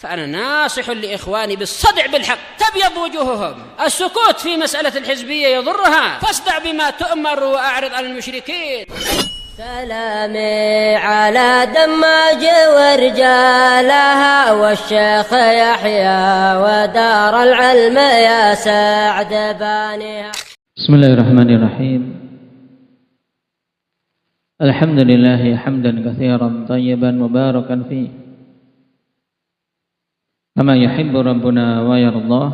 فأنا ناصح لإخواني بالصدع بالحق تبيض وجوههم. السكوت في مسألة الحزبية يضرها، فاصدع بما تؤمر وأعرض عن المشركين. سلامي على دماج ورجالها والشيخ يحيى ودار العلم يا سعد بانيها. بسم الله الرحمن الرحيم. الحمد لله حمدا كثيرا طيبا مباركا فيه كما يحب ربنا ويرضاه.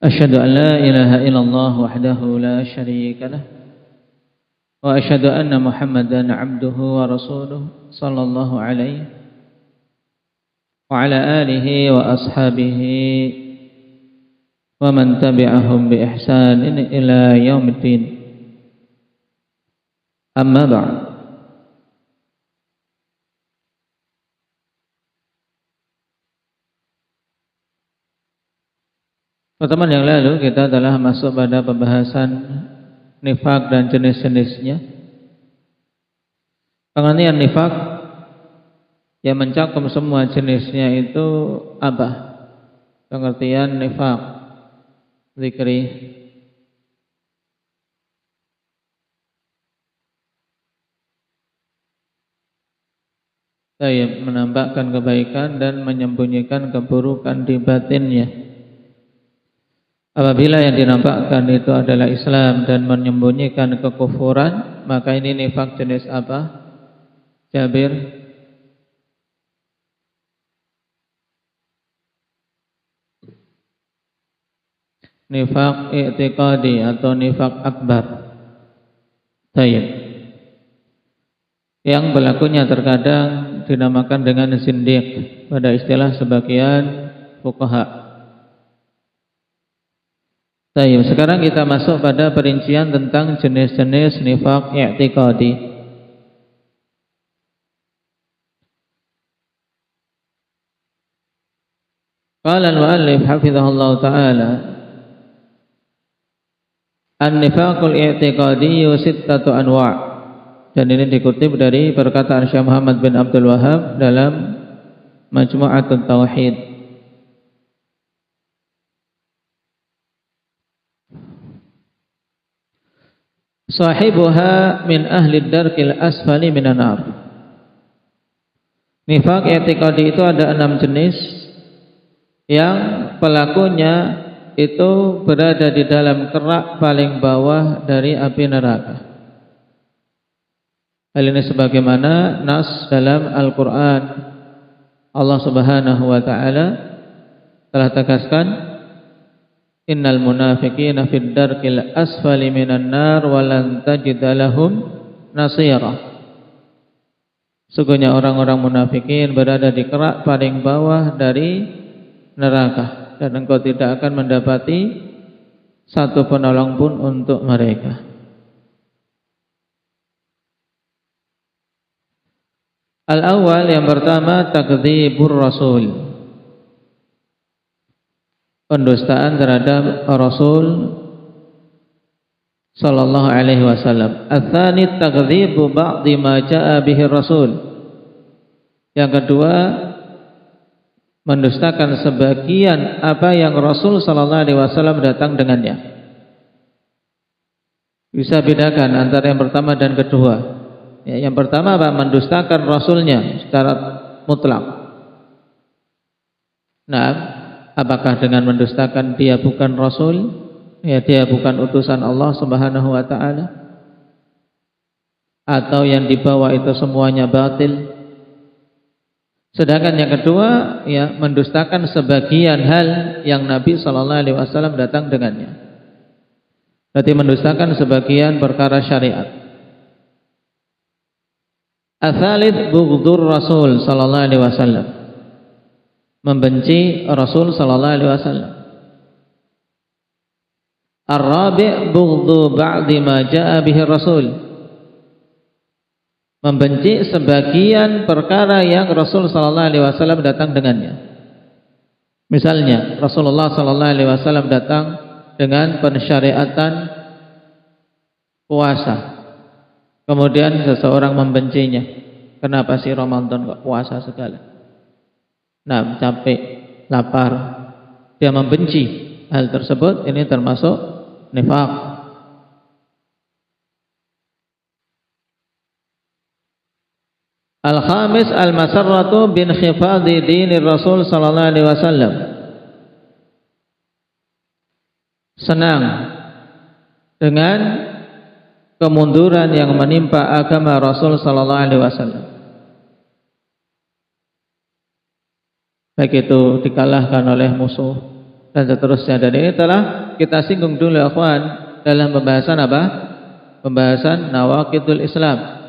أشهد أن لا إله إلا الله وحده لا شريك له وأشهد أن محمدا عبده ورسوله صلى الله عليه وعلى آله وأصحابه ومن تبعهم بإحسان إلى يوم الدين. أما بعد. Pertemuan yang lalu kita telah masuk pada pembahasan nifak dan jenis-jenisnya. Pengertian nifak yang mencakup semua jenisnya itu apa? Pengertian nifak zikri. Saya menampakkan kebaikan dan menyembunyikan keburukan di batinnya. Apabila yang dinampakkan itu adalah Islam dan menyembunyikan kekufuran, maka ini nifak jenis apa? Jabir. Nifak i'tiqadi atau nifak akbar. Tayyib. Yang berlakunya terkadang dinamakan dengan zindiq pada istilah sebagian fuqaha. Baik, sekarang kita masuk pada perincian tentang jenis-jenis nifak i'tiqadi. Qala al-mu'allif hafizahullah ta'ala, an-nifaqul i'tiqadi sittatu anwa'. Dan ini dikutip dari perkataan Syekh Muhammad bin Abdul Wahhab dalam Majmu'atut Tauhid. Sahibuha min ahli darkil asfali minan nar. Nifak i'tiqadi itu ada 6 jenis yang pelakunya itu berada di dalam kerak paling bawah dari api neraka. Hal ini sebagaimana nas dalam Al-Quran. Allah Subhanahu wa ta'ala telah tegaskan, innal munafiqina fid darkil asfali minan nar wa lan tajida lahum nasira. Sungguhnya orang-orang munafikin berada di kerak paling bawah dari neraka dan engkau tidak akan mendapati satu penolong pun untuk mereka. Al-awwal, yang pertama, takdzibur rasul, pendustaan terhadap Rasul sallallahu alaihi wasallam. Ats-tsani takdzibu ba'dhi ma jaa'a bihi Rasul. Yang kedua, mendustakan sebagian apa yang Rasul sallallahu alaihi wasallam datang dengannya. Bisa bedakan antara yang pertama dan kedua. Ya, yang pertama apa? Mendustakan Rasulnya secara mutlak. Nah, apakah dengan mendustakan dia bukan Rasul? Ya, dia bukan utusan Allah Subhanahu wa ta'ala? Atau yang dibawa itu semuanya batil? Sedangkan yang kedua, ya, mendustakan sebagian hal yang Nabi SAW datang dengannya. Berarti mendustakan sebagian perkara syariat. Ats-tsalits bughdhur Rasul sallallahu alaihi wasallam, membenci Rasul sallallahu alaihi wasallam. Ar-rabi' bughdhu ba'dhi ma jaa'a bihi Rasul, membenci sebagian perkara yang Rasul sallallahu alaihi wasallam datang dengannya. Misalnya Rasulullah sallallahu alaihi wasallam datang dengan pensyariatan puasa. Kemudian seseorang membencinya. Kenapa sih Ramadan kok puasa segala? capek, lapar, dia membenci hal tersebut, ini termasuk nifaq. Al-khamis al-masarratu bin khifadhi dinir Rasul sallallahu alaihi wasallam. Senang dengan kemunduran yang menimpa agama Rasul sallallahu alaihi wasallam. Baik itu dikalahkan oleh musuh dan seterusnya. Dan ini telah kita singgung dulu akhwan dalam pembahasan apa? Pembahasan nawaqidul Islam.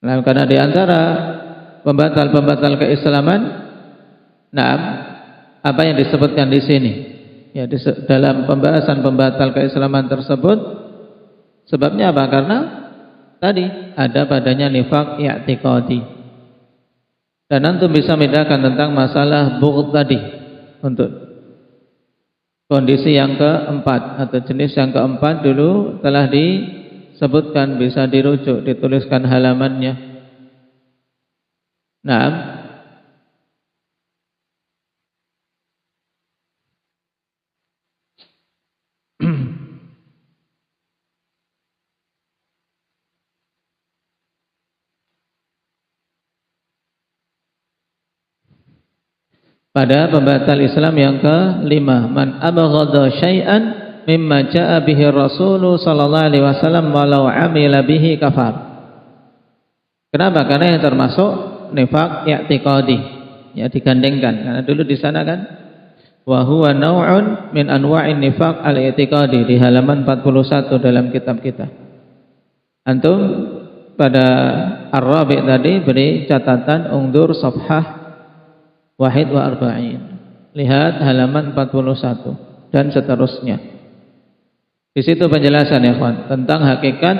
Nah, karena di antara pembatal-pembatal keislaman, apa yang disebutkan di sini, ya dalam pembahasan pembatal keislaman tersebut, sebabnya apa? Karena tadi ada padanya nifaq i'tiqadi. Dan antum bisa membedakan tentang masalah bughd tadi untuk kondisi yang keempat atau jenis yang keempat dulu telah disebutkan, bisa dirujuk, dituliskan halamannya. Nah, pada pembatal Islam yang kelima, man abghadha syai'an mimma jaa bihi Rasul sallallahu alaihi wasallam walau amila bihi kafar. Kenapa? Karena yang termasuk nifaq i'tiqadi, ya digandengkan. Karena dulu di sana kan wa huwa naw'un min anwa'in nifaq al-i'tiqadi di halaman 41 dalam kitab kita. Antum pada Ar-Rabi' tadi beri catatan ungdur safhah wahid wa arba'in. Lihat halaman 41 dan seterusnya. Di situ penjelasan ya kawan tentang hakikat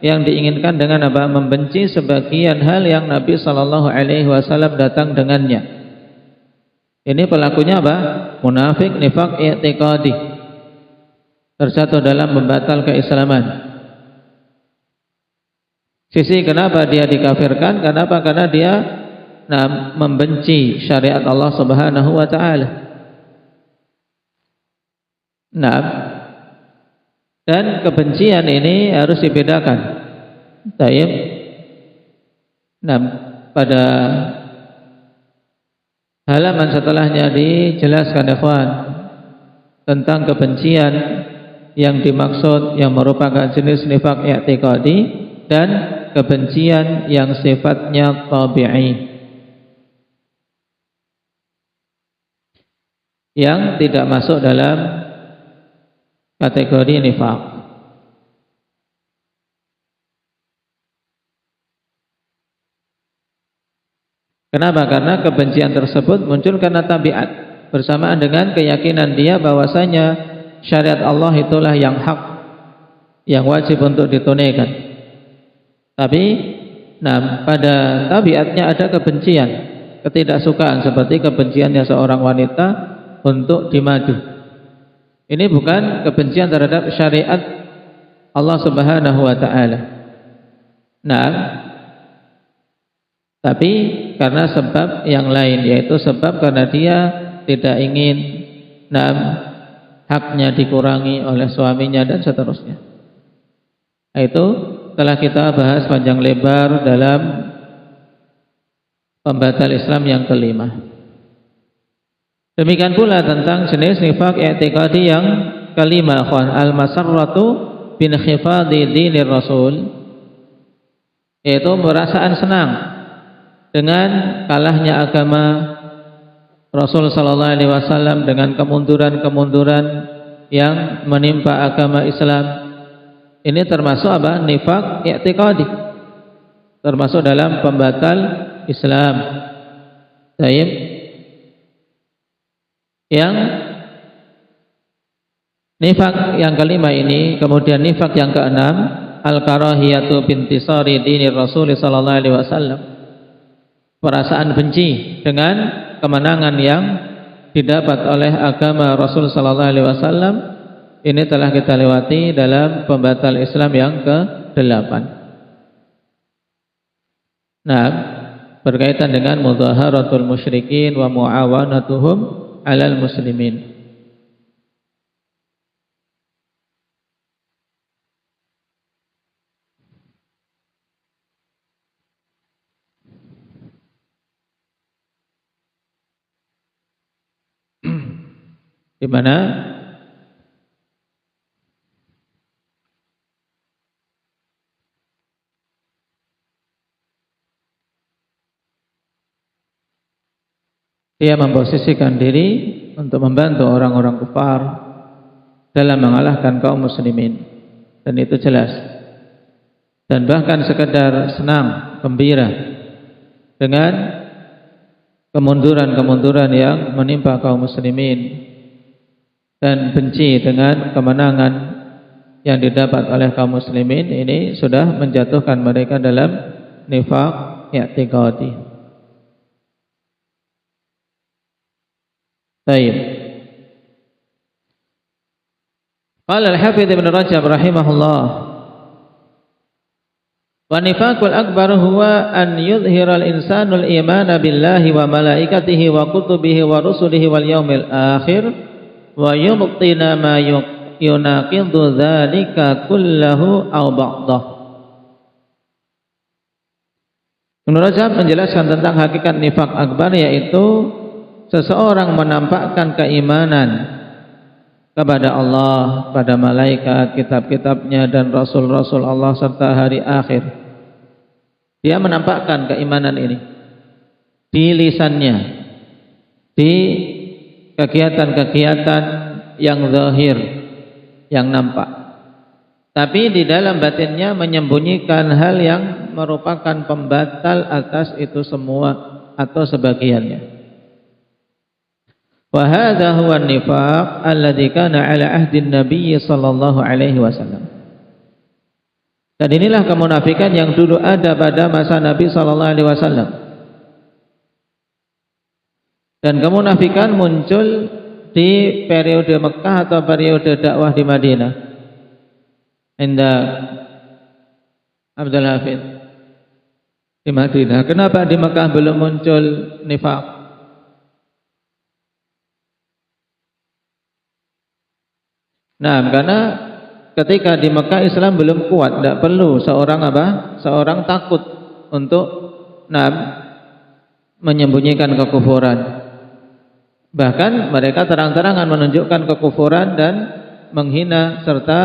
yang diinginkan dengan apa? Membenci sebagian hal yang Nabi sallallahu alaihi wasallam datang dengannya. Ini pelakunya apa? Munafik, nifaq i'tiqadi. Terjatuh dalam membatal keislaman. Sisi kenapa dia dikafirkan? Kenapa? Karena dia membenci syariat Allah Subhanahu wa taala. Dan kebencian ini harus dibedakan. Taib. Pada halaman setelahnya dijelaskan ikhwan tentang kebencian yang dimaksud yang merupakan jenis nifaq i'tiqadi dan kebencian yang sifatnya tabi'i, yang tidak masuk dalam kategori nifaq. Kenapa? Karena kebencian tersebut muncul karena tabiat bersamaan dengan keyakinan dia bahwasanya syariat Allah itulah yang hak, yang wajib untuk ditunaikan. Tapi pada tabiatnya ada kebencian, ketidaksukaan seperti kebenciannya seorang wanita untuk dimadu. Ini bukan kebencian terhadap syariat Allah Subhanahu wa taala. Tapi karena sebab yang lain, yaitu sebab karena dia tidak ingin haknya dikurangi oleh suaminya dan seterusnya. Itu telah kita bahas panjang lebar dalam pembatal Islam yang kelima. Demikian pula tentang jenis nifaq i'tiqadi yang kelima, akhwan, al-masarratu bin khifadhi dinir Rasul, yaitu perasaan senang dengan kalahnya agama Rasul sallallahu alaihi wasallam, dengan kemunduran-kemunduran yang menimpa agama Islam. Ini termasuk apa? Nifaq i'tiqadi, termasuk dalam pembatal Islam. Baik. Yang nifaq yang kelima ini, kemudian nifaq yang keenam, al-karahiyatu bintisari dinir Rasul sallallahu alaihi wasallam, perasaan benci dengan kemenangan yang didapat oleh agama Rasul sallallahu alaihi wasallam. Ini telah kita lewati dalam pembatal Islam yang ke-8. berkaitan dengan mudhaharatul musyrikin wa muawanatuhum 'alal muslimin. Di mana dia memposisikan diri untuk membantu orang-orang kufar dalam mengalahkan kaum muslimin, dan itu jelas. Dan bahkan sekedar senang, gembira dengan kemunduran-kemunduran yang menimpa kaum muslimin, dan benci dengan kemenangan yang didapat oleh kaum muslimin, ini sudah menjatuhkan mereka dalam nifaq i'tiqadi. Baik. Qala al-Hafidz Ibnu Rajab rahimahullah, wa nifaqul akbar huwa an yudhhira al-insanul imana billahi wa malaikatihi wa kutubihi wa rusulihi wal yaumil akhir wa yubtina ma yunaqidu dzalika kullahu aw ba'dah. Ibnu Rajab menjelaskan tentang hakikat nifaq akbar, yaitu seseorang menampakkan keimanan kepada Allah, pada malaikat, kitab-kitabnya dan rasul-rasul Allah serta hari akhir. Dia menampakkan keimanan ini di lisannya, di kegiatan-kegiatan yang zahir, yang nampak. Tapi di dalam batinnya menyembunyikan hal yang merupakan pembatal atas itu semua atau sebagiannya. Wa hadza huwa an-nifaq alladzi kana ala ahdi an-nabiy sallallahu alaihi wasallam. Dan inilah kemunafikan yang dulu ada pada masa Nabi sallallahu alaihi wasallam. Dan kemunafikan muncul di periode Mekah atau periode dakwah di Madinah. Indah Abdul Hafidz di Madinah. Kenapa di Mekah belum muncul nifaq? Nah, karena ketika di Mekah Islam belum kuat, tidak perlu seorang takut untuk menyembunyikan kekufuran. Bahkan mereka terang-terangan menunjukkan kekufuran dan menghina serta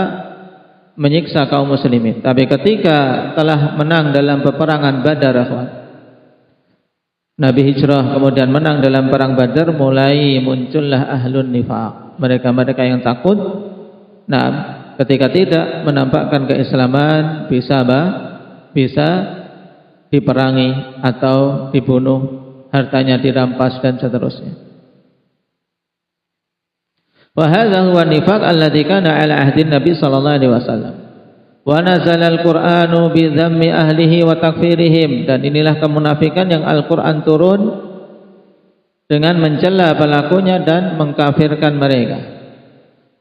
menyiksa kaum muslimin. Tapi ketika telah menang dalam peperangan Badar, Nabi hijrah kemudian menang dalam perang Badar, mulai muncullah ahlun nifaq, mereka-mereka yang takut. Nah, ketika tidak menampakkan keislaman, bisa diperangi atau dibunuh, hartanya dirampas dan seterusnya. Wa hadza huwa an-nifaq alladzi kana 'ala ahdi Nabi sallallahu alaihi wasallam. Wa nazala al-Qur'anu bi dhammi ahlihi wa takfirihim, dan inilah kemunafikan yang Al-Qur'an turun dengan mencela pelakunya dan mengkafirkan mereka.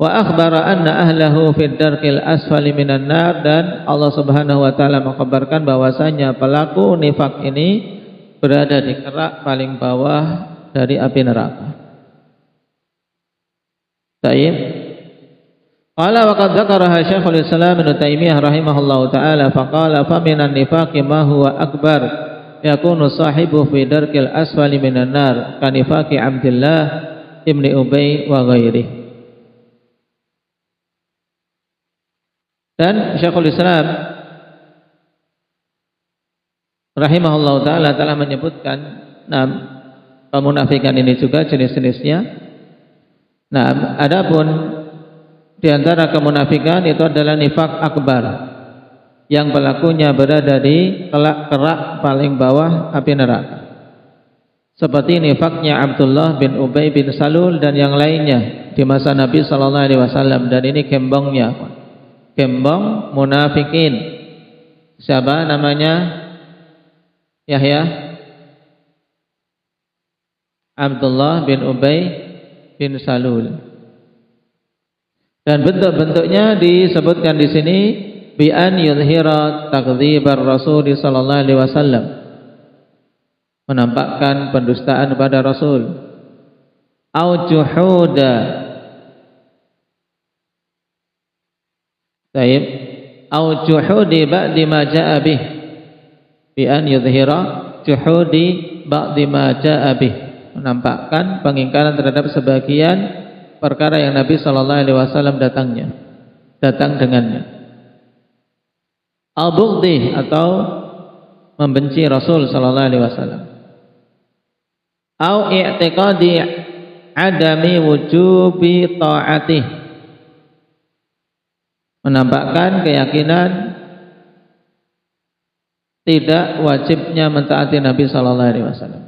Wa akhbara anna ahlahu fid darkil asfali minan nar, dan Allah Subhanahu wa taala mengkabarkan bahwasanya pelaku nifaq ini berada di kerak paling bawah dari api neraka. Taib. Qala wa qad dzakaraha Syekhul Islam Ibnu Taimiyah rahimahullahu taala faqala fa minan nifaqi ma huwa akbar yakunu sahibu fi darkil asfali minan nar kanifaqi Abdullah ibni Ubay wa ghairihi. Dan Syekhul Islam rahimahullahu taala telah menyebutkan kemunafikan ini juga jenis-jenisnya. Nah, adapun di antara kemunafikan itu adalah nifaq akbar yang pelakunya berada di kerak paling bawah api neraka. Seperti nifaqnya Abdullah bin Ubay bin Salul dan yang lainnya di masa Nabi sallallahu alaihi wasallam, dan ini gembongnya. Gembong munafikin. Siapa namanya? Yahya Abdullah bin Ubay bin Salul. Dan bentuk-bentuknya disebutkan di sini bi an yudhira takdzibar Rasul sallallahu alaihi wasallam. menampakkan pendustaan pada Rasul, au juhuda, taib, au juhudi ba'di ma ja'a bih, bi an yudhira juhudi ba'di ma ja'a bih, menampakkan pengingkaran terhadap sebagian perkara yang Nabi sallallahu alaihi wasallam datang dengannya. Au bughdhi, atau membenci Rasul sallallahu alaihi wasallam. Au i'tiqadi adami wujubi ta'atih, menampakkan keyakinan tidak wajibnya mentaati Nabi sallallahu alaihi wasallam.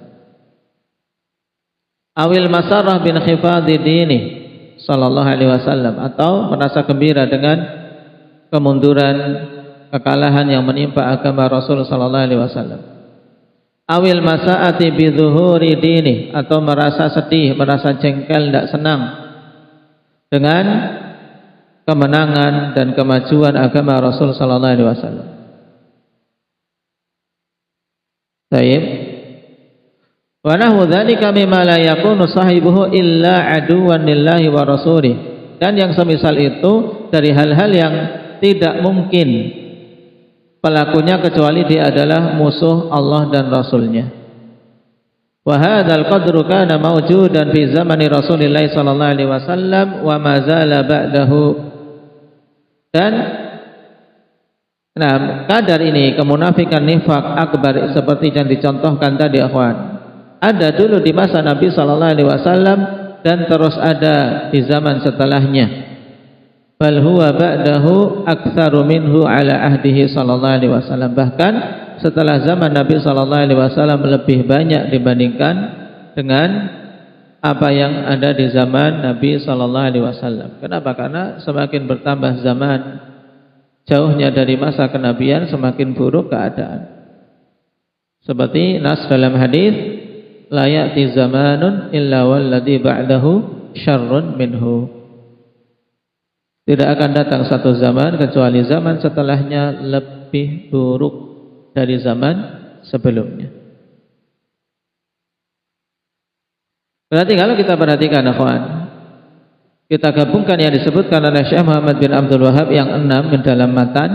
Awil masarrah bin khifadhi dini sallallahu alaihi wasallam, atau merasa gembira dengan kemunduran, kekalahan yang menimpa agama Rasul sallallahu alaihi wasallam. Awil masaati bi zuhuri dini, atau merasa sedih, merasa jengkel, tidak senang dengan kemenangan dan kemajuan agama Rasul sallallahu alaihi wasallam. Baik. Wa nahu dzalika mimma la yakunu sahibuhu illa aduwan lillahi wa rasulih. Dan yang semisal itu dari hal-hal yang tidak mungkin pelakunya kecuali dia adalah musuh Allah dan Rasulnya. Wa hadzal qadru kana mawjudan fi zamani Rasulillah sallallahu alaihi wasallam wa ma zala ba'dahu. Dan kadar ini, kemunafikan, nifak akbar, seperti yang dicontohkan tadi akhwan, ada dulu di masa Nabi sallallahu alaihi wasallam dan terus ada di zaman setelahnya. Bal huwa ba'dahu aktsaru minhu ala ahdihi sallallahu alaihi wasallam. Bahkan setelah zaman Nabi sallallahu alaihi wasallam lebih banyak dibandingkan dengan apa yang ada di zaman Nabi sallallahu alaihi wasallam. Kenapa? Karena semakin bertambah zaman, jauhnya dari masa kenabian, semakin buruk keadaan. Seperti nas dalam hadis, la ya'ti zamanun illa walladhi ba'dahu syarrun minhu. Tidak akan datang satu zaman kecuali zaman setelahnya lebih buruk dari zaman sebelumnya. Berarti kalau kita perhatikan akhwan, kita gabungkan yang disebutkan oleh Syekh Muhammad bin Abdul Wahhab yang 6 di dalam matan.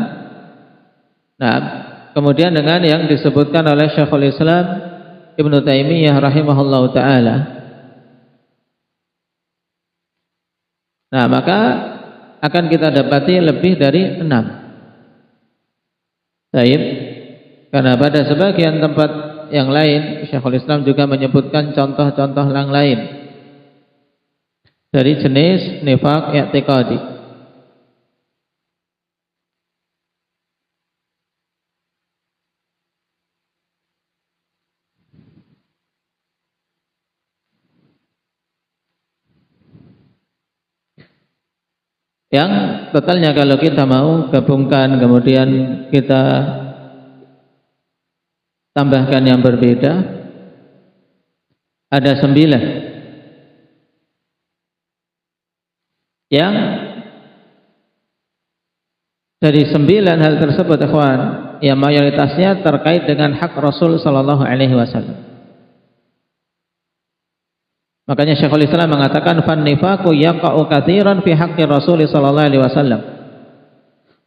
Nah, kemudian dengan yang disebutkan oleh Syekhul Islam Ibnu Taimiyah rahimahullahu taala. Nah, maka akan kita dapati lebih dari 6. Baik. Karena pada sebagian tempat yang lain Syekhul Islam juga menyebutkan contoh-contoh yang lain dari jenis nifaq i'tiqadi. Yang totalnya kalau kita mau gabungkan kemudian kita tambahkan yang berbeda, ada 9. Yang dari 9 hal tersebut ikhwan, yang mayoritasnya terkait dengan hak Rasul sallallahu alaihi wasallam. Makanya Syekhul Islam mengatakan fan nifaqu yaqa'u katsiran fi haqqi Rasul sallallahu alaihi wasallam.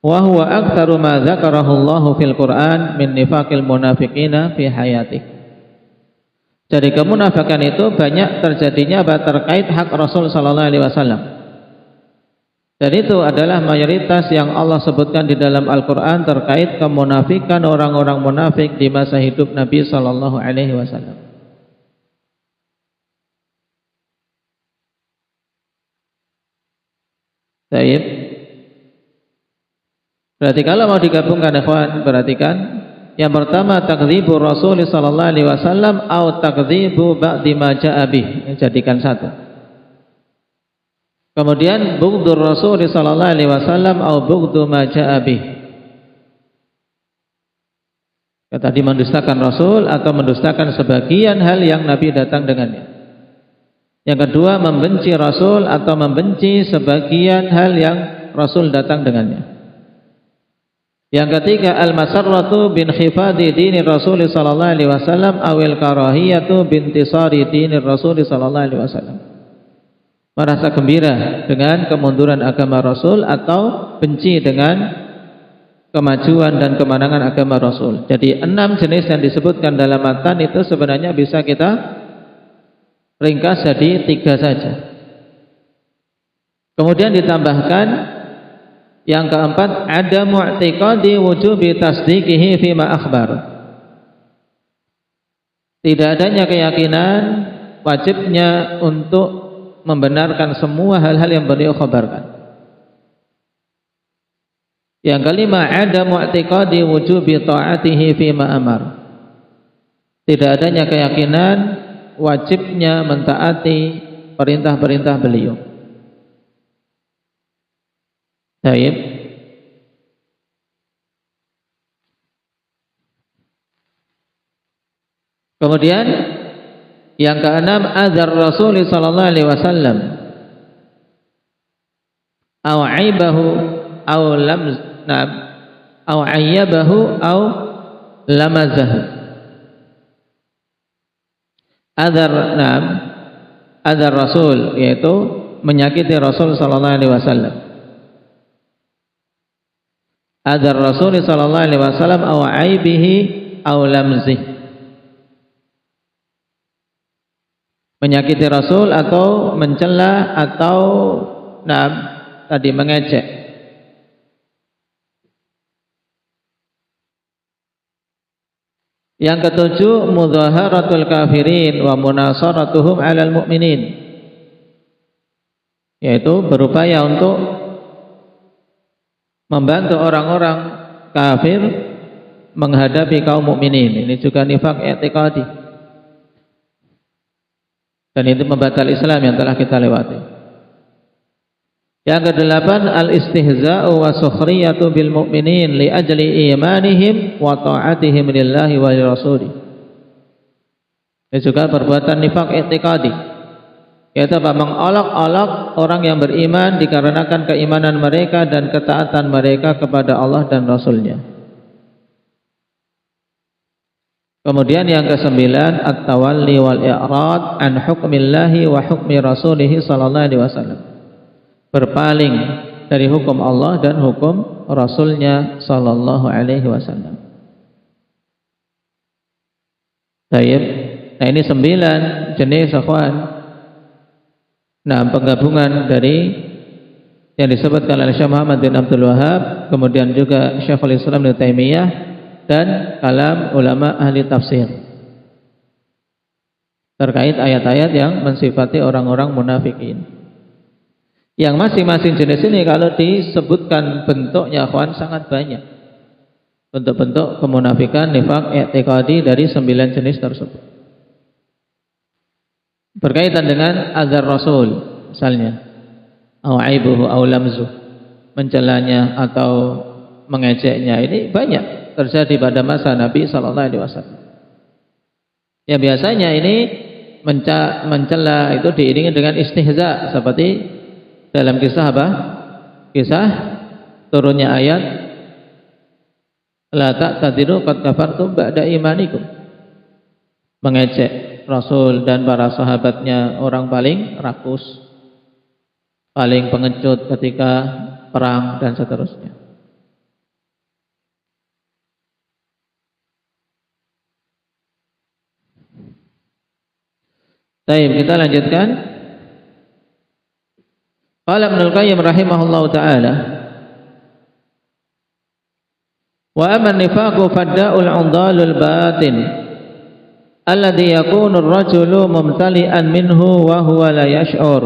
Wa huwa aktsaru ma dzakarahu Allah fil Qur'an min nifaqil munafiqina fi hayatih. Jadi kemunafikan itu banyak terjadinya terkait hak Rasul sallallahu alaihi wasallam. Dan itu adalah mayoritas yang Allah sebutkan di dalam Al-Qur'an terkait kemunafikan orang-orang munafik di masa hidup Nabi sallallahu alaihi wasallam. Baik. Berarti kalau mau digabungkan ikhwan, perhatikan. Yang pertama takdzibur Rasul sallallahu alaihi wasallam atau takdzibu ba'di ma ja'a bih. Jadikan satu. Kemudian bughdur Rasul sallallahu alaihi wasallam atau bughdhu ma ja'a bih. Tadi mendustakan Rasul atau mendustakan sebagian hal yang Nabi datang dengannya. Yang kedua membenci Rasul atau membenci sebagian hal yang Rasul datang dengannya. Yang ketiga, al-masarratu bin khifadi dinir Rasul sallallahu alaihi wasallam awil karahiyatu bintisari dinir Rasul sallallahu alaihi wasallam. Merasa gembira dengan kemunduran agama Rasul atau benci dengan kemajuan dan kemenangan agama Rasul. Jadi 6 jenis yang disebutkan dalam matan itu sebenarnya bisa kita ringkas jadi 3 saja. Kemudian ditambahkan yang keempat, ada mu'tiqadi wujubi tasdiqihi fima akhbar. Tidak adanya keyakinan wajibnya untuk membenarkan semua hal-hal yang beliau khabarkan. Yang kelima, ada mu'tiqadi wujubi ta'atihi fima amar. Tidak adanya keyakinan wajibnya mentaati perintah-perintah beliau. Baik. Kemudian yang keenam, adzar Rasul sallallahu alaihi wasallam aw aibahu aw lam aw ayyabahu aw lamazahu. Adzar Rasul yaitu menyakiti Rasul sallallahu alaihi wasallam. Adzar Rasul sallallahu alaihi wasallam aw aibihi aw lamzih. Menyakiti Rasul atau mencela atau tadi mengejek. Yang ketujuh, mudhaharatul kafirin wa munasaratuhum 'alal mu'minin. Yaitu berupaya untuk membantu orang-orang kafir menghadapi kaum mukminin. Ini juga nifaq i'tiqadi. Dan itu membatal Islam yang telah kita lewati. Yang kedelapan, al-istihza'u wa sukhriyatu bil mu'minin li ajli imanihim wa ta'atihim lillahi wa li rasulih. Ini juga perbuatan nifaq i'tiqadi. Yaitu apa? Mengolok-olok orang yang beriman dikarenakan keimanan mereka dan ketaatan mereka kepada Allah dan Rasulnya. Kemudian yang kesembilan, at-tawalli wal i'rad an hukmillahi wa hukmi rasulih sallallahu alaihi wasallam. Berpaling dari hukum Allah dan hukum Rasulnya sallallahu alaihi wasallam. Baik. Nah, ini 9 jenis akhwan. Nah, penggabungan dari yang disebutkan oleh Syekh Muhammad bin Abdul Wahhab, kemudian juga Syekhul Islam Ibnu Taimiyah dan kalam ulama ahli tafsir terkait ayat-ayat yang mensifati orang-orang munafikin. Yang masing-masing jenis ini kalau disebutkan bentuknya akhwan sangat banyak. Bentuk-bentuk kemunafikan nifaq i'tiqadi dari 9 jenis tersebut. Berkaitan dengan adzar Rasul misalnya, au aibuhu au lamzu, mencelanya atau mengejeknya, ini banyak terjadi pada masa Nabi sallallahu alaihi wasallam. Ya, biasanya ini mencela itu diiringi dengan istihza, seperti dalam kisah apa? Kisah turunnya ayat la ta'tadiru qad kafartum ba'da imanikum. Mengejek Rasul dan para sahabatnya, orang paling rakus, paling pengecut ketika perang dan seterusnya. Baik, kita lanjutkan. Qala Ibnu Qayyim rahimahullahu taala, wa amma nifaqu fadda'ul 'udhalul batin alladhi yakunu ar-rajulu mumtali'an minhu wa huwa la yash'ur.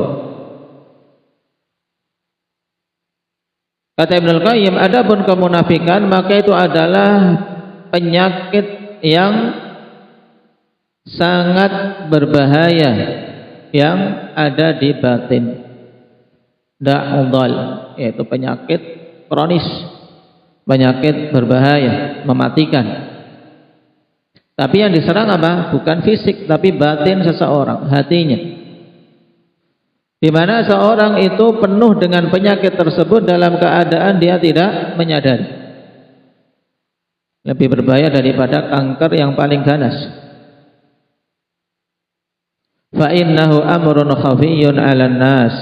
Kata Ibnu Qayyim, adapun kemunafikan maka itu adalah penyakit yang sangat berbahaya yang ada di batin. Da'udhal, yaitu penyakit kronis, penyakit berbahaya, mematikan. Tapi yang diserang apa? Bukan fisik, tapi batin seseorang, hatinya. Di mana seorang itu penuh dengan penyakit tersebut dalam keadaan dia tidak menyadari. lebih berbahaya daripada kanker yang paling ganas. Fa innahu amrun khafiyyun 'alan nas,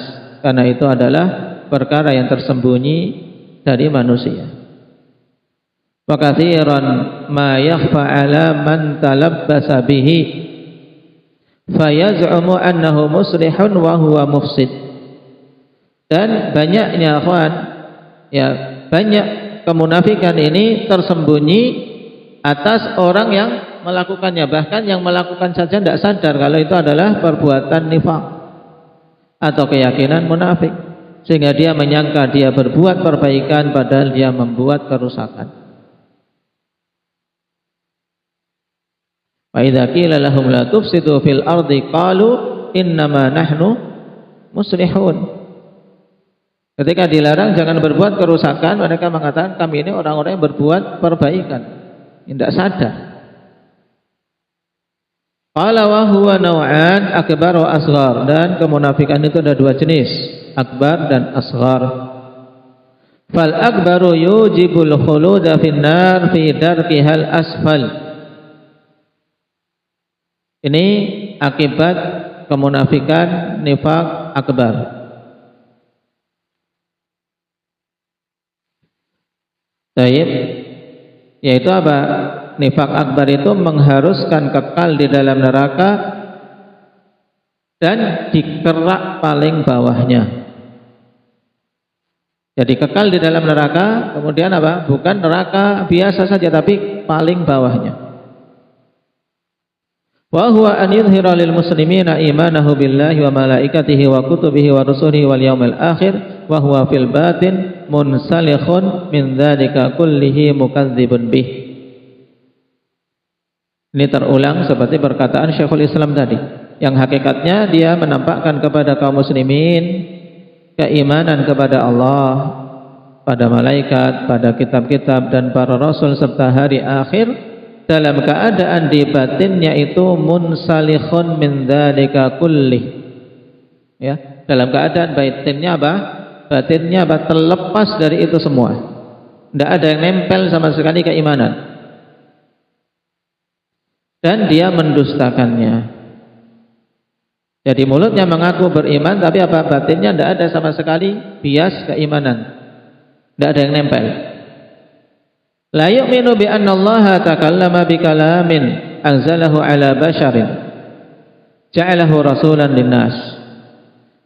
karena itu adalah perkara yang tersembunyi dari manusia. Wa katsiran ma yakhfa 'ala man talabbasa bihi fayaz'umu annahu muslihun wa huwa mufsid. Dan banyaknya akhwan, ya, banyak kemunafikan ini tersembunyi atas orang yang melakukannya, bahkan yang melakukan saja tidak sadar kalau itu adalah perbuatan nifaq atau keyakinan munafik, sehingga dia menyangka dia berbuat perbaikan padahal dia membuat kerusakan. Wa idza qila lahum la tufsidu fil ardi qalu innama nahnu muslihun. Ketika dilarang jangan berbuat kerusakan, mereka mengatakan kami ini orang-orang yang berbuat perbaikan, tidak sadar. Qala wa huwa naw'an akbar wa asghar, dan kemunafikan itu ada dua jenis, akbar dan asghar. Fal akbaru yujibul khuluda fin nar fi darkihal asfal. Ini akibat kemunafikan nifaq akbar. Baik, yaitu apa? Nifaq akbar itu mengharuskan kekal di dalam neraka dan di kerak paling bawahnya. Jadi kekal di dalam neraka, kemudian apa? Bukan neraka biasa saja, tapi paling bawahnya. Wa huwa an yudhhira lil muslimina imanahu billahi wa malaikatihi wa kutubihi wa rusulihi wal yaumil akhir wa huwa fil batin munsalikhun min dzalika kullihi mukadzibun bih. Ini terulang seperti perkataan Syekhul Islam tadi, yang hakikatnya dia menampakkan kepada kaum muslimin keimanan kepada Allah, pada malaikat, pada kitab-kitab dan para rasul serta hari akhir, dalam keadaan di batinnya itu munsalikhun min dzalika kullih. Ya, dalam keadaan batinnya apa? Batinnya apa? Terlepas dari itu semua. Tidak ada yang nempel sama sekali keimanan. Dan dia mendustakannya. Jadi mulutnya mengaku beriman, tapi apa? Batinnya tidak ada sama sekali bias keimanan. Tidak ada yang nempel. La yu'minu bi anna Allah takallama bi kalamin anzalahu ala basharin ja'alahu rasulan linnas.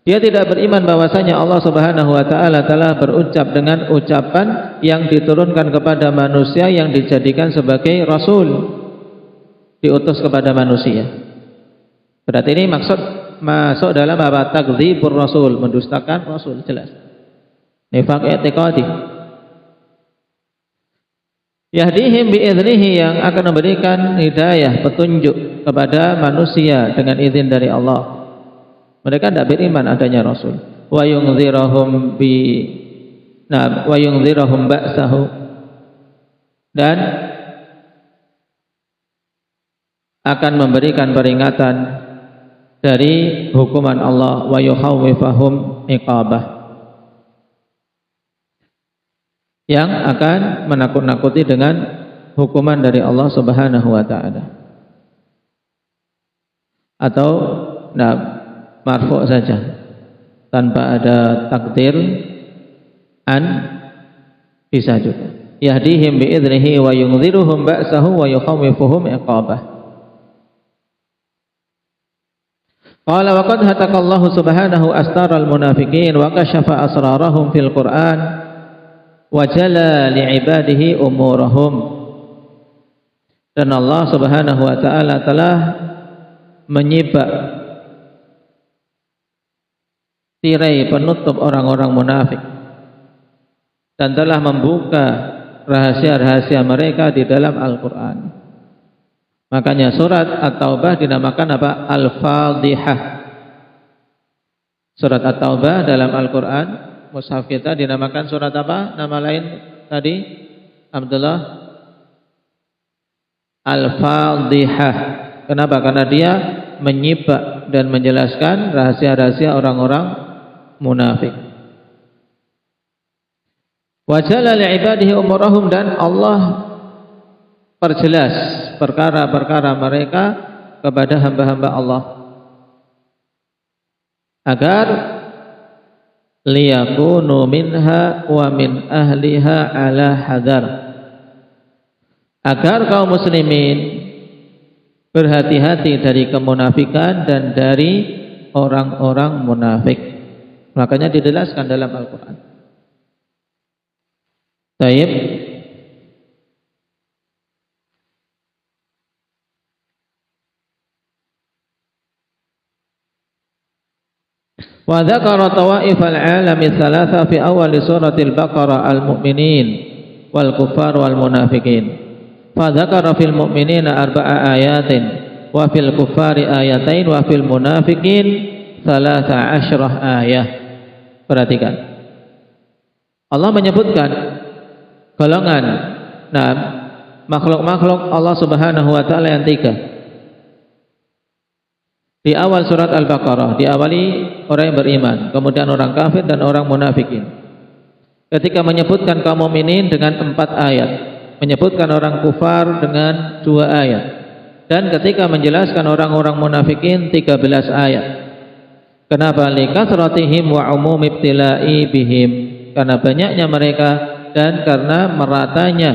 Dia tidak beriman bahwasanya Allah Subhanahu wa taala telah berucap dengan ucapan yang diturunkan kepada manusia yang dijadikan sebagai rasul, diutus kepada manusia. Berarti ini masuk dalam apa? Takdzibur rasul, mendustakan rasul, jelas. Nifaq i'tiqadi. Yahdihim bi'idhnihi, yang akan memberikan hidayah, petunjuk kepada manusia dengan izin dari Allah. Mereka tidak beriman adanya rasul. Wa yunzirahum ba'sahu, dan akan memberikan peringatan dari hukuman Allah. Wa yukhawwifahum iqabah, yang akan menakut-nakuti dengan hukuman dari Allah Subhanahu wa taala. Atau marfu' saja tanpa ada takdir an, bisa juga. Yahdihim bi'idhnihi wa yunziruhum ba'sahu wa yukhawwifuhum iqabah. Qala wa qad hatakallahu subhanahu astaral munafiqin wa kashafa asrarahum fil Qur'an wa jala li'ibadihi umurahum. Dan Allah Subhanahu wa taala telah menyibak tirai penutup orang-orang munafik dan telah membuka rahasia-rahasia mereka di dalam Al-Qur'an. Makanya surat At-Taubah dinamakan apa? Al-Fadhihah. Surat At-Taubah dalam Al-Qur'an mushaf kita dinamakan surat apa? Nama lain tadi Abdullah? Al-Fadhihah. Kenapa? Karena dia menyibak dan menjelaskan rahasia-rahasia orang-orang munafik. Wa jalla li'ibadihi umurahum, dan Allah perjelas perkara-perkara mereka kepada hamba-hamba Allah, agar liyakunu minha wa min ahliha ala hadar, agar kaum muslimin berhati-hati dari kemunafikan dan dari orang-orang munafik. Makanya dijelaskan dalam Al-Quran. Taib. Wa dzakara tawaif al-alam ats-tsalatsa fi awal surah Al-Baqarah al-mu'minin wal kuffar wal munafiqin. Fa dzakara fil mu'minina arba'a ayatin wa fil kuffari ayatain wa fil munafiqin 13 ayah. Perhatikan. Allah menyebutkan golongan makhluk-makhluk Allah Subhanahu wa taala yang tiga. Di awal surat Al-Baqarah diawali orang yang beriman, kemudian orang kafir dan orang munafikin. Ketika menyebutkan kaum mukminin dengan 4 ayat, menyebutkan orang kufar dengan 2 ayat, dan ketika menjelaskan orang-orang munafikin 13 ayat. Kenapa? Likasratihim wa umum ibtila'i bihim, karena banyaknya mereka dan karena meratanya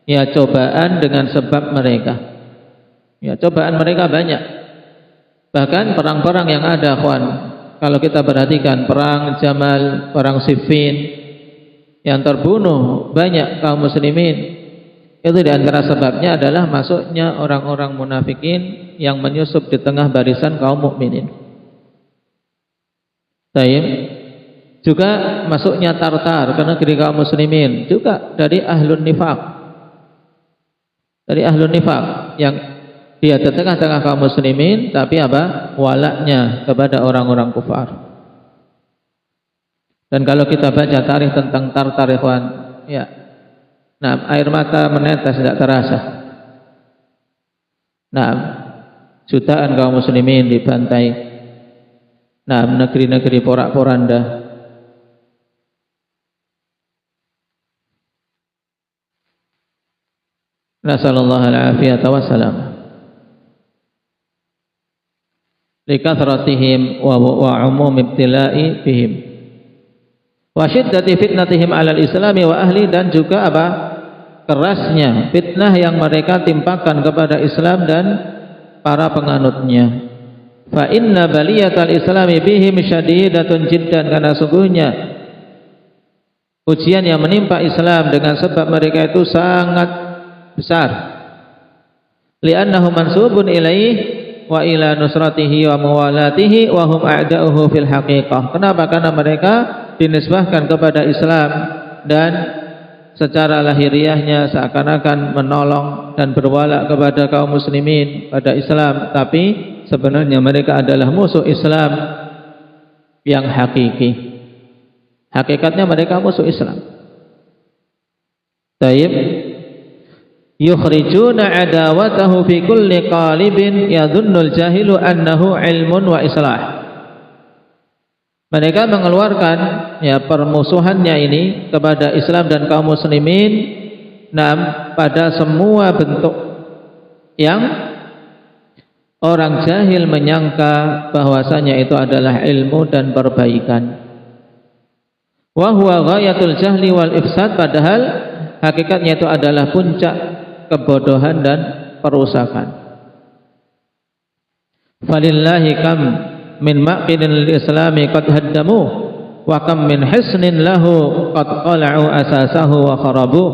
ya cobaan dengan sebab mereka. Ya, cobaan mereka banyak. Bahkan perang-perang yang ada, kawan, kalau kita perhatikan perang Jamal, perang Siffin, yang terbunuh banyak kaum muslimin, itu diantara sebabnya adalah masuknya orang-orang munafikin yang menyusup di tengah barisan kaum mukminin. Taib. Juga masuknya Tartar ke negeri kaum muslimin, juga dari ahlun nifaq, yang dia di tengah-tengah kaum muslimin, tapi apa? Walaknya kepada orang-orang kufar. Dan kalau kita baca tarikh tentang Tartar, ikhwan, ya, air mata menetes tidak terasa. Jutaan kaum muslimin dibantai. Negeri-negeri porak-poranda. Nasallallahu al-afiyata wassalam. Likathratihim wa umum ibtila'i bihim wa syiddati fitnatihim alal islami wa ahli, dan juga apa? Kerasnya fitnah yang mereka timpakan kepada Islam dan para penganutnya. Fa inna baliyatal islami bihim syadidatun jiddan, karena sungguhnya ujian yang menimpa Islam dengan sebab mereka itu sangat besar. Li'annahu mansubun ilaih wa ila nusratihi wa mawalatihi wa hum a'da'uhu fil haqiqah. Kenapa? Karena mereka dinisbahkan kepada Islam dan secara lahiriahnya seakan-akan menolong dan berwala kepada kaum muslimin pada Islam, tapi sebenarnya mereka adalah musuh Islam yang hakiki. Hakikatnya mereka musuh Islam. Taib. Yukhrijuna adawatahu fi kulli qalibin yadhunnul jahilu annahu ilmun wa islah. Mereka mengeluarkan ya permusuhannya ini kepada Islam dan kaum muslimin pada semua bentuk yang orang jahil menyangka bahwasanya itu adalah ilmu dan perbaikan. Wa huwa ghayatul jahli wal ifsad, padahal hakikatnya itu adalah puncak kebodohan dan perusakan. Falillahi kam min maqidin lil islami qad haddamu wa kam min hisnin lahu qad qala'u asasahu wa kharabu.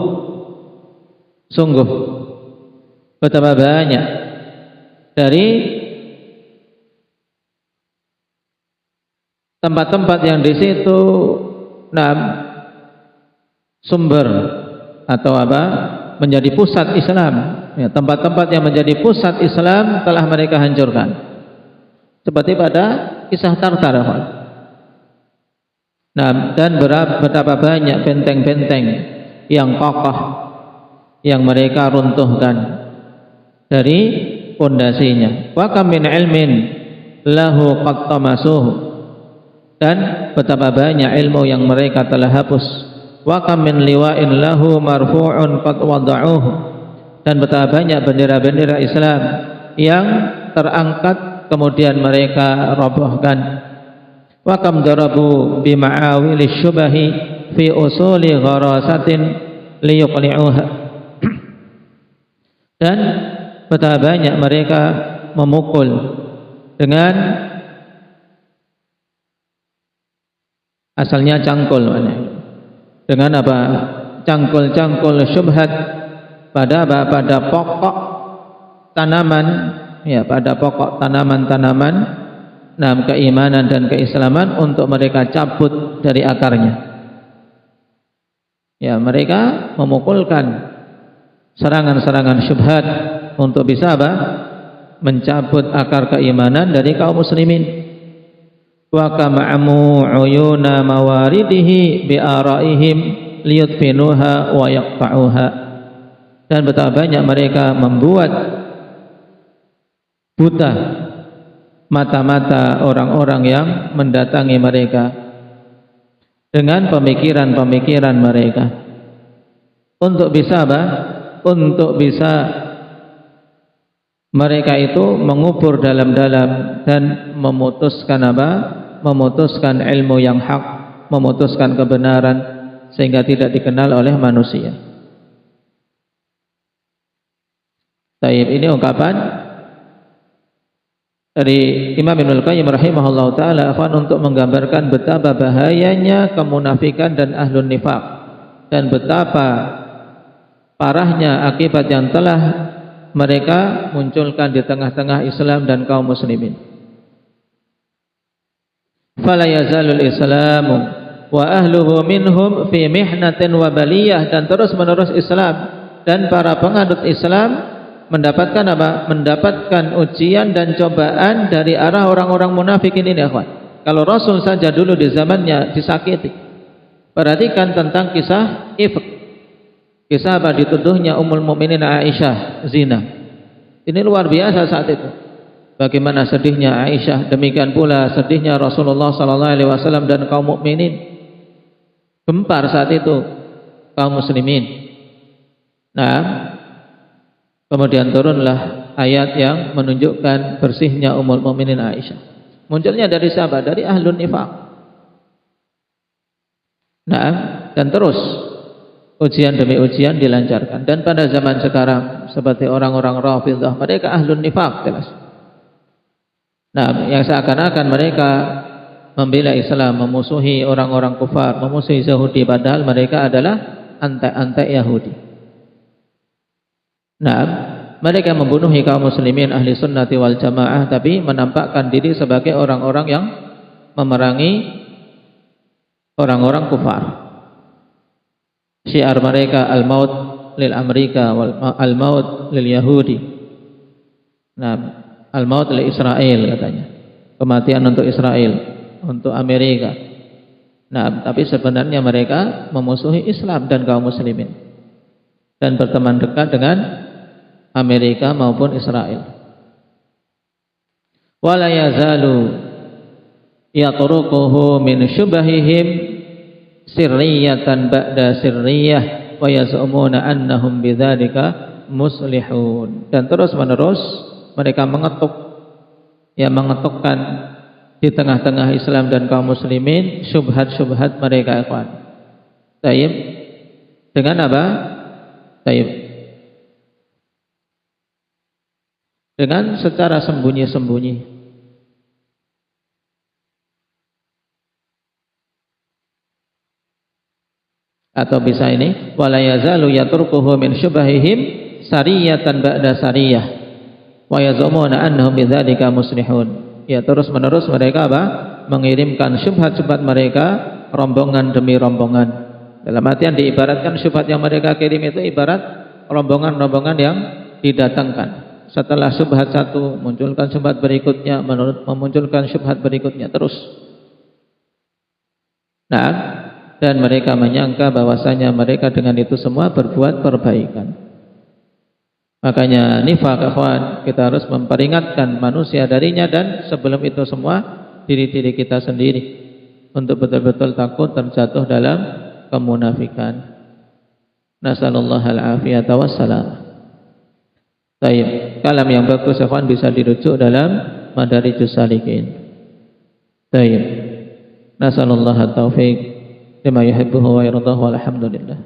Sungguh betapa banyak dari tempat-tempat yang di situ sumber atau menjadi pusat Islam, ya, tempat-tempat yang menjadi pusat Islam telah mereka hancurkan, seperti pada kisah Tartar. Dan betapa banyak benteng-benteng yang kokoh yang mereka runtuhkan dari pondasinya. Wa kam min ilmin lahu qad tamasuh, dan betapa banyak ilmu yang mereka telah hapus. Wa kam min liwa'in lahu marfu'un qad wada'uhu, dan betapa banyak bendera-bendera Islam yang terangkat kemudian mereka robohkan. Wa kam darabu bi ma'awil syubahi fi usuli gharasatin liyuqli'uha. Dan betapa banyak mereka memukul dengan asalnya cangkul, dengan apa? Cangkul-cangkul syubhat pada apa? Pada pokok tanaman, ya, pada pokok tanaman-tanaman keimanan dan keislaman untuk mereka cabut dari akarnya. Ya, mereka memukulkan serangan-serangan syubhat untuk bisa apa? Mencabut akar keimanan dari kaum muslimin. Wa kama'amu uyuna mawaridihi bi araihim liyudfinuha wa yaqta'uha. Dan betapa banyak mereka membuat buta mata-mata orang-orang yang mendatangi mereka dengan pemikiran-pemikiran mereka untuk bisa apa? Untuk bisa mereka itu mengubur dalam-dalam dan memutuskan apa? Memutuskan ilmu yang hak, memutuskan kebenaran sehingga tidak dikenal oleh manusia. Taib, ini ungkapan dari Imam Ibnul Qayyim rahimahullah ta'ala untuk menggambarkan betapa bahayanya kemunafikan dan ahlun nifaq, dan betapa parahnya akibat yang telah mereka munculkan di tengah-tengah Islam dan kaum muslimin. Fala yazalul islamu wa ahluhu minhum fi mihnatin wa baliyah, dan terus menerus Islam dan para penganut Islam mendapatkan apa? Mendapatkan ujian dan cobaan dari arah orang-orang munafikin ini, akhwan. Kalau Rasul saja dulu di zamannya disakiti. Perhatikan tentang kisah ifk. Kisah apa? Dituduhnya Ummul Mukminin Aisyah zina. Ini luar biasa saat itu. Bagaimana sedihnya Aisyah, demikian pula sedihnya Rasulullah sallallahu alaihi wasallam dan kaum mukminin. Gempar saat itu kaum muslimin. Nah, kemudian turunlah ayat yang menunjukkan bersihnya Ummul Mukminin Aisyah. Munculnya dari siapa? Dari ahlun nifaq. Nah, dan terus ujian demi ujian dilancarkan. Dan pada zaman sekarang seperti orang-orang Rafidhah, mereka ahlun nifaq jelas. Nah, yang seakan-akan mereka membela Islam, memusuhi orang-orang kufar, memusuhi Yahudi, padahal mereka adalah antek-antek Yahudi. Nah, mereka membunuhi kaum muslimin ahli sunnati wal jamaah, tapi menampakkan diri sebagai orang-orang yang memerangi orang-orang kufar. Syiar mereka al-maut lil Amerika wal al-maut lil Yahudi. Nah, al-maut li Israel katanya. Kematian untuk Israel, untuk Amerika. Nah, tapi sebenarnya mereka memusuhi Islam dan kaum muslimin dan berteman dekat dengan Amerika maupun Israel. Wala yazalu yatruquhu min syubahihim sirriyatan ba'da sirriyah wa yaz'umuna annahum bidzalika muslihun. Dan terus menerus mereka mengetukkan di tengah-tengah Islam dan kaum muslimin syubhat-syubhat mereka, ikhwan. Taib. Dengan apa? Taib. Dengan secara sembunyi-sembunyi. Atau bisa ini, wala yazalu yatruquhu min syubahihim sariyatan ba'da sariyah wa yazumuna annahum bidzalika muslihun. Ya, terus menerus mereka apa? Mengirimkan syubhat-syubhat mereka rombongan demi rombongan. Dalam artian diibaratkan syubhat yang mereka kirim itu ibarat rombongan-rombongan yang didatangkan. Setelah syubhat satu, munculkan syubhat berikutnya, memunculkan syubhat berikutnya terus. Nah, dan mereka menyangka bahwasanya mereka dengan itu semua berbuat perbaikan. Makanya nifaq, ikhwan, kita harus memperingatkan manusia darinya, dan sebelum itu semua diri-diri kita sendiri untuk betul-betul takut terjatuh dalam kemunafikan. Nasallallahu al-afiyata wassalam. Taib. Kalam yang bagus ikhwan bisa dirujuk dalam Madarijus Salikin. Taib. Nasallallahu at-taufiq lima yuhibbuhu wa yardahu, walhamdulillah.